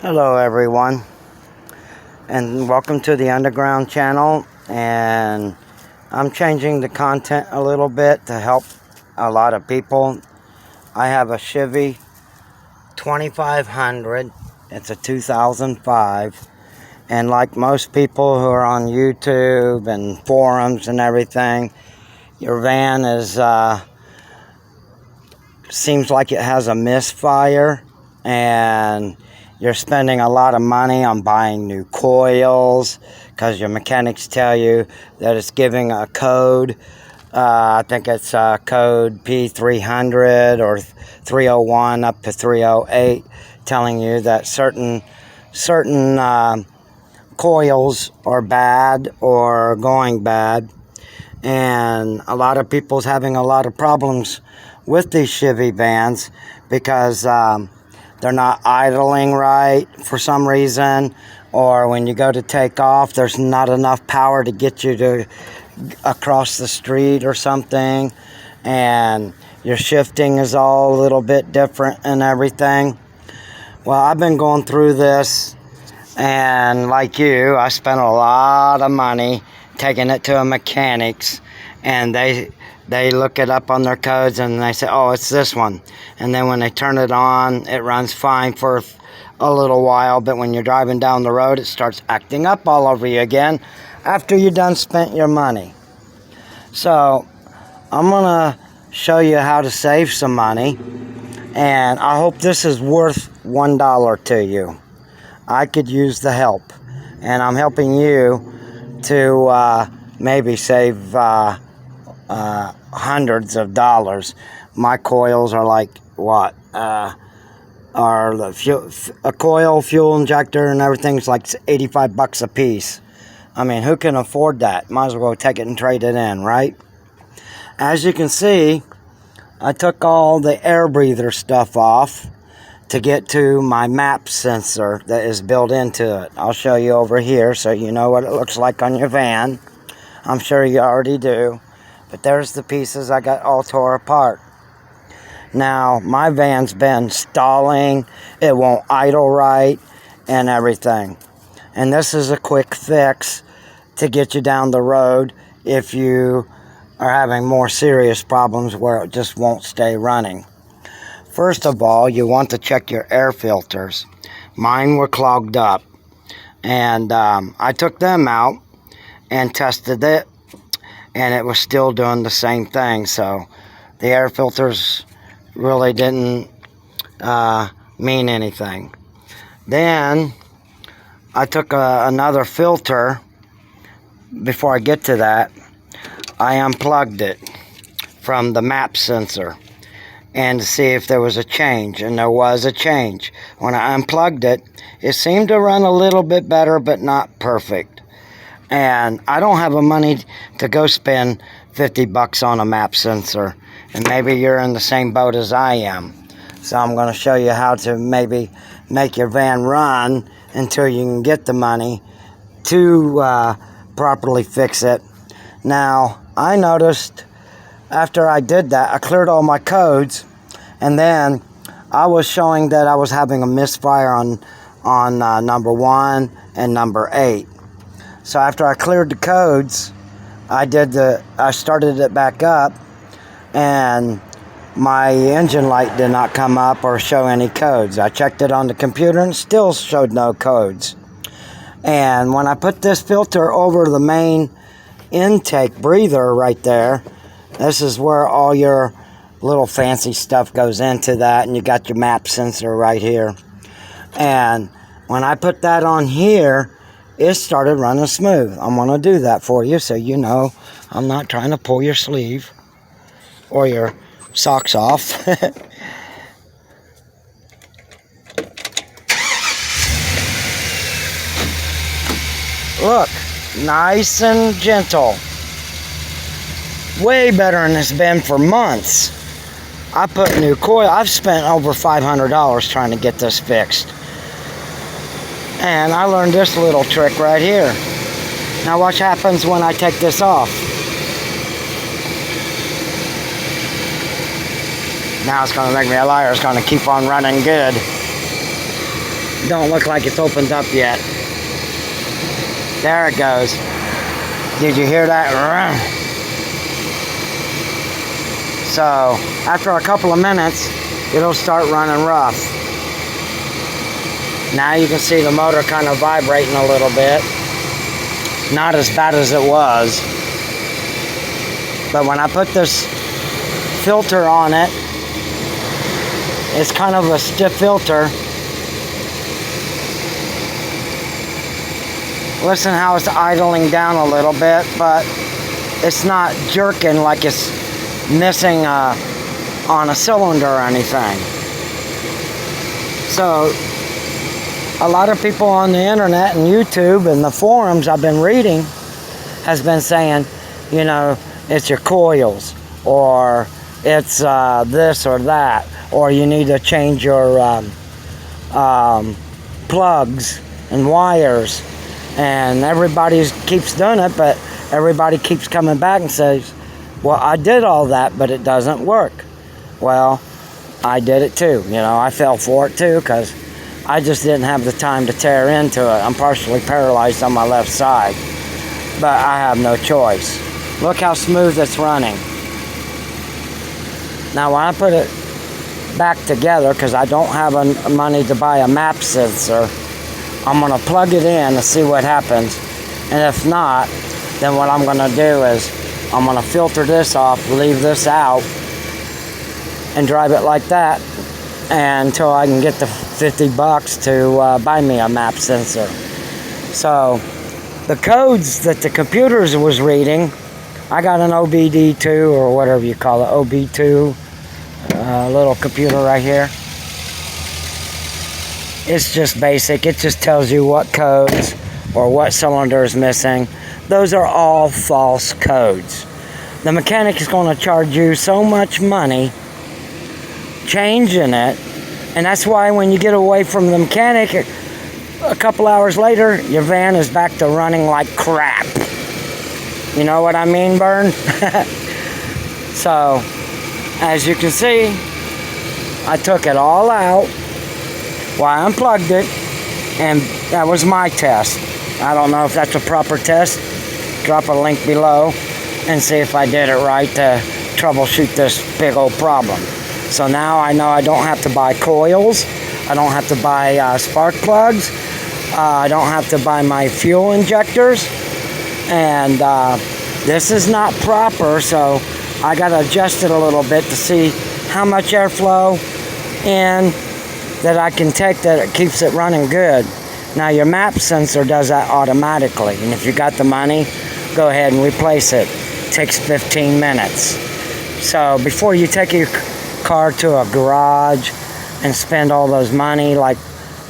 Hello everyone, and welcome to the Underground channel. And I'm changing the content a little bit to help a lot of people. I have a Chevy 2500. It's a 2005, and like most people who are on YouTube and forums and everything, your van is seems like it has a misfire, and you're spending a lot of money on buying new coils because your mechanics tell you that it's giving a code. I think it's code P300 or 301 up to 308, telling you that certain coils are bad or going bad. And a lot of people's having a lot of problems with these Chevy vans because they're not idling right for some reason, or when you go to take off, there's not enough power to get you to across the street or something, and your shifting is all a little bit different and everything. Well, I've been going through this, and like you, I spent a lot of money taking it to a mechanics, and they look it up on their codes and they say, oh, it's this one. And then when they turn it on, it runs fine for a little while, but when you're driving down the road, it starts acting up all over you again after you're done spent your money. So I'm gonna show you how to save some money, and I hope this is worth $1 to you. I could use the help, and I'm helping you to maybe save hundreds of dollars. My coils are like what? A coil, fuel injector, and everything's like 85 bucks a piece. I mean, who can afford that? Might as well take it and trade it in, right? As you can see, I took all the air breather stuff off to get to my map sensor that is built into it. I'll show you over here so you know what it looks like on your van. I'm sure you already do. But there's the pieces I got all tore apart. Now, my van's been stalling. It won't idle right and everything. And this is a quick fix to get you down the road if you are having more serious problems where it just won't stay running. First of all, you want to check your air filters. Mine were clogged up. And I took them out and tested it, and it was still doing the same thing. So the air filters really didn't mean anything. Then I took another filter. Before I get to that, I unplugged it from the map sensor and to see if there was a change, and there was a change. When I unplugged it, it seemed to run a little bit better, but not perfect. And I don't have the money to go spend 50 bucks on a map sensor. And maybe you're in the same boat as I am. So I'm going to show you how to maybe make your van run until you can get the money to properly fix it. Now, I noticed after I did that, I cleared all my codes, and then I was showing that I was having a misfire on number 1 and number 8. So after I cleared the codes, I started it back up, and my engine light did not come up or show any codes. I checked it on the computer and it still showed no codes. And when I put this filter over the main intake breather right there, this is where all your little fancy stuff goes into that, and you got your map sensor right here. And when I put that on here, it started running smooth. I'm going to do that for you so you know I'm not trying to pull your sleeve or your socks off. Look, nice and gentle. Way better than it's been for months. I put new coil. I've spent over $500 trying to get this fixed. And I learned this little trick right here. Now watch what happens when I take this off. Now it's going to make me a liar. It's going to keep on running good. don't look like it's opened up yet. There it goes. Did you hear that? So after a couple of minutes, it'll start running rough. Now you can see the motor kind of vibrating a little bit. Not as bad as it was. But when I put this filter on it, it's kind of a stiff filter. Listen how it's idling down a little bit, but it's not jerking like it's missing on a cylinder or anything. So a lot of people on the internet and YouTube and the forums I've been reading has been saying, you know, it's your coils, or it's this or that, or you need to change your plugs and wires. And everybody keeps doing it, but everybody keeps coming back and says, well, I did all that, but it doesn't work. Well, I did it too. You know, I fell for it too, because I just didn't have the time to tear into it. I'm partially paralyzed on my left side, but I have no choice. Look how smooth it's running. Now, when I put it back together, because I don't have money to buy a map sensor, I'm going to plug it in and see what happens. And if not, then what I'm going to do is I'm going to filter this off, leave this out, and drive it like that until I can get the $50 to buy me a map sensor. So the codes that the computers was reading, I got an OBD2 or whatever you call it, OB2, little computer right here. It's just basic. It just tells you what codes or what cylinder is missing. Those are all false codes. The mechanic is going to charge you so much money changing it, and that's why when you get away from the mechanic, a couple hours later, your van is back to running like crap. You know what I mean, Bern? So, as you can see, I took it all out. Well, I unplugged it, and that was my test. I don't know if that's a proper test. Drop a link below and see if I did it right to troubleshoot this big old problem. So now I know I don't have to buy coils. I don't have to buy spark plugs. I don't have to buy my fuel injectors. And this is not proper, so I got to adjust it a little bit to see how much airflow in that I can take that it keeps it running good. Now your map sensor does that automatically, and if you got the money, go ahead and replace it. It takes 15 minutes. So before you take your car to a garage and spend all those money like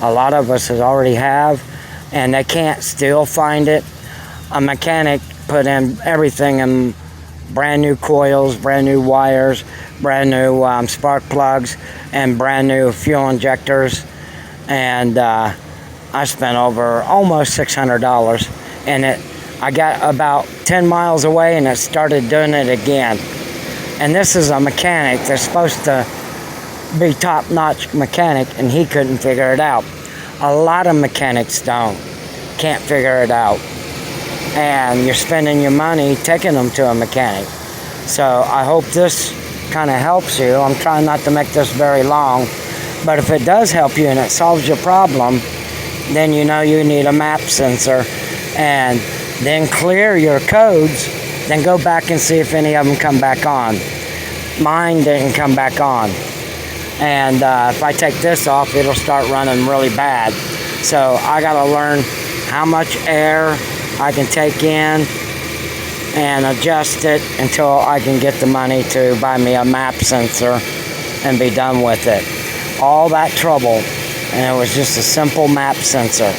a lot of us already have, and they can't still find it, a mechanic put in everything in brand new coils, brand new wires, brand new spark plugs, and brand new fuel injectors. And I spent over almost $600, and I got about 10 miles away and it started doing it again. And this is a mechanic that's supposed to be top-notch mechanic, and he couldn't figure it out. A lot of mechanics can't figure it out. And you're spending your money taking them to a mechanic. So I hope this kind of helps you. I'm trying not to make this very long, but if it does help you and it solves your problem, then you know you need a map sensor, and then clear your codes, then go back and see if any of them come back on. Mine didn't come back on. And if I take this off, it'll start running really bad. So I gotta learn how much air I can take in and adjust it until I can get the money to buy me a map sensor and be done with it. All that trouble, and it was just a simple map sensor.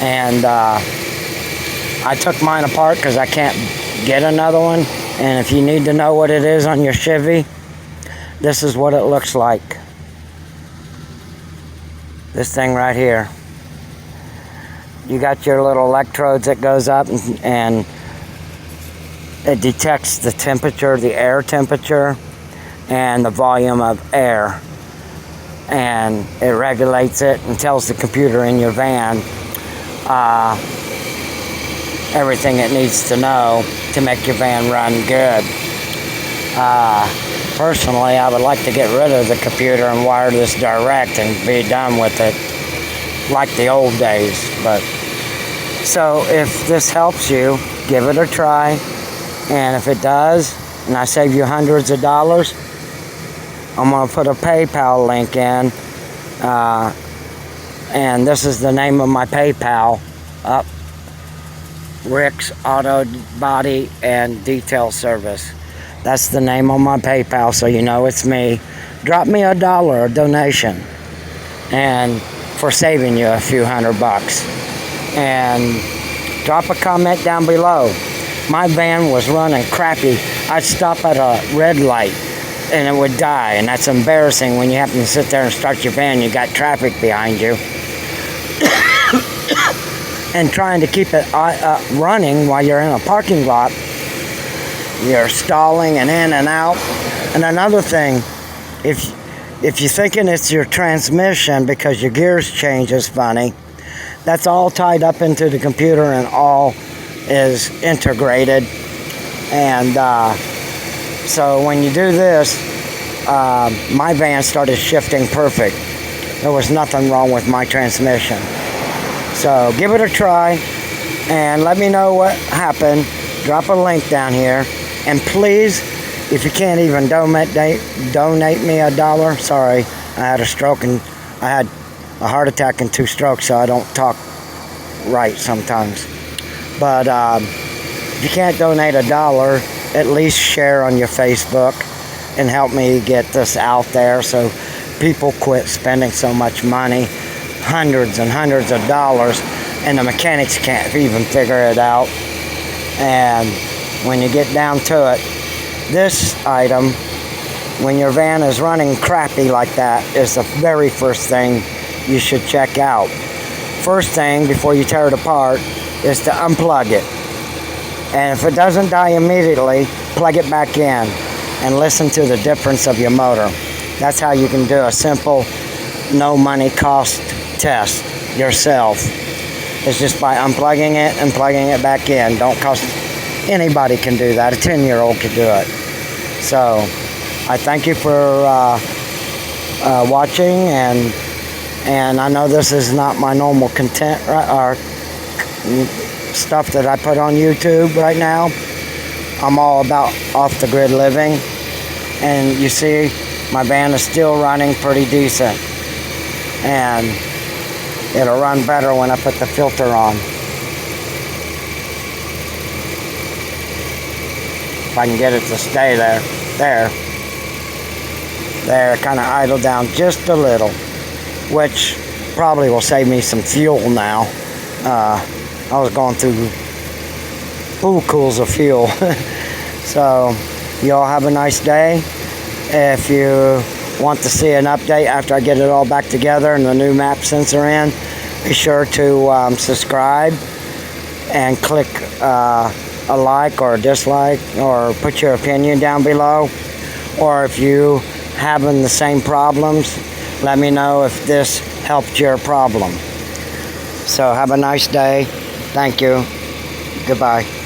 And I took mine apart because I can't get another one. And if you need to know what it is on your Chevy, this is what it looks like. This thing right here. You got your little electrodes that goes up, and it detects the temperature, the air temperature, and the volume of air. and it regulates it and tells the computer in your van everything it needs to know to make your van run good. Personally, I would like to get rid of the computer and wire this direct and be done with it like the old days. But so if this helps you, give it a try, and if it does and I save you hundreds of dollars, I'm going to put a PayPal link in, and this is the name of my PayPal, up Rick's Auto Body and Detail Service. That's the name on my PayPal, so you know it's me. Drop me $1, a donation, and for saving you a few $100. And drop a comment down below. My van was running crappy. I'd stop at a red light and it would die, and that's embarrassing when you happen to sit there and start your van, you got traffic behind you. And trying to keep it running while you're in a parking lot, you're stalling and in and out. And another thing, if you're thinking it's your transmission because your gears changes funny, that's all tied up into the computer and all is integrated. And so when you do this, my van started shifting perfect. There was nothing wrong with my transmission. So give it a try and let me know what happened. Drop a link down here. And please, if you can't even donate me $1, sorry, I had a stroke and I had a heart attack and 2 strokes, so I don't talk right sometimes. But if you can't donate $1, at least share on your Facebook and help me get this out there so people quit spending so much money, hundreds and hundreds of dollars, and the mechanics can't even figure it out. And when you get down to it, this item, when your van is running crappy like that, is the very first thing you should check out. First thing before you tear it apart is to unplug it. And if it doesn't die immediately, plug it back in and listen to the difference of your motor. That's how you can do a simple, no money cost test yourself. It's just by unplugging it and plugging it back in. Don't cost, anybody can do that. A 10-year-old can do it. So I thank you for watching, and I know this is not my normal content or stuff that I put on YouTube right now. I'm all about off-the-grid living, and you see my van is still running pretty decent, and it'll run better when I put the filter on. If I can get it to stay there. There, kind of idle down just a little, which probably will save me some fuel now. I was going through bullcools of fuel. So, you all have a nice day. If you want to see an update after I get it all back together and the new map sensor in, be sure to subscribe and click a like or a dislike, or put your opinion down below. Or if you having the same problems, let me know if this helped your problem. So have a nice day. Thank you. Goodbye.